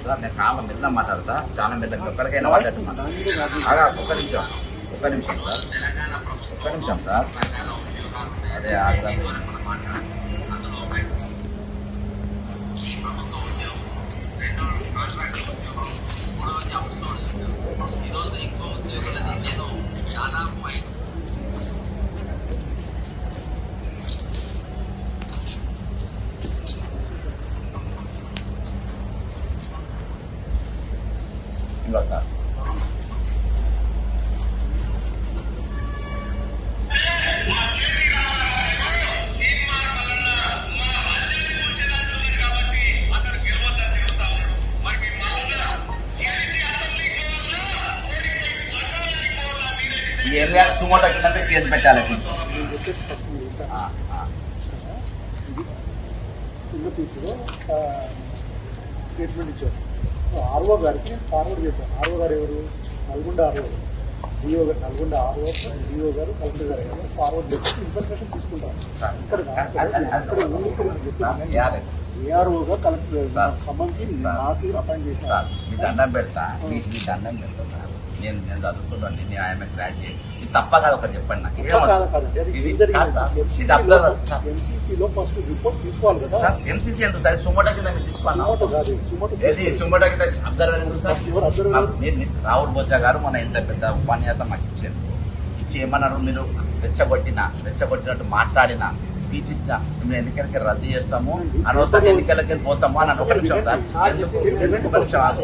Sir, నేను చాలా మెల్లగా మాట్లాడతా, చాలా మెల్లగా ఎక్కడికైనా మాట్లాడుతున్నాను. ఒక్క నిమిషం సార్, ఒక్క నిమిషం సార్. అదే ఇంకో సార్, ఏం కాదు, సుమోటో కింద కేసు పెట్టాలి. స్టేట్మెంట్ ఇచ్చారు. ఆర్ఓ గారికి ఫార్వర్డ్ చేశారు. ఆర్ఓ గారు ఎవరు? నల్గొండ ఆర్ఓ, డిఓ గారు, నల్గొండ ఆర్ఓ, డిఓ గారు, కలెక్టర్ గారు ఎవరు ఫార్వర్డ్ చేసి ఇన్ఫర్మేషన్ తీసుకుంటారు. ఏఆర్ఓ గారు కలెక్టర్ ఖమ్మంకి నాకు అపాయింట్ చేశారు. మీ దండం పెడతా, మీ దండం పెడతా సార్. నేను చదువుతున్నాను, నేను ఆయన గ్రాడ్యుయేట్. ఇది తప్ప కాదు, ఒకటి చెప్పండి నాకు. ఎంసీసీలో ఫస్ట్ రిపోర్ట్ తీసుకోవాలి కదా. ఎంసీసీ ఎంత సార్? సుమోటో కింద మీరు తీసుకోవాలి. సుమోటో కింద అబ్జర్వర్ సార్. రాహుల్ బొజ్జా గారు మన ఇంత పెద్ద ఉపన్యాసం మాకు ఇచ్చారు. ఇచ్చి ఏమన్నారు, మీరు రెచ్చగొట్టినట్టు మాట్లాడినా స్పీచ్ ఇచ్చిన మేము ఎన్నికలకి రద్దు చేస్తాము, అనవసరంగా ఎన్నికలకి పోతాము అని ఒక నిమిషం సార్.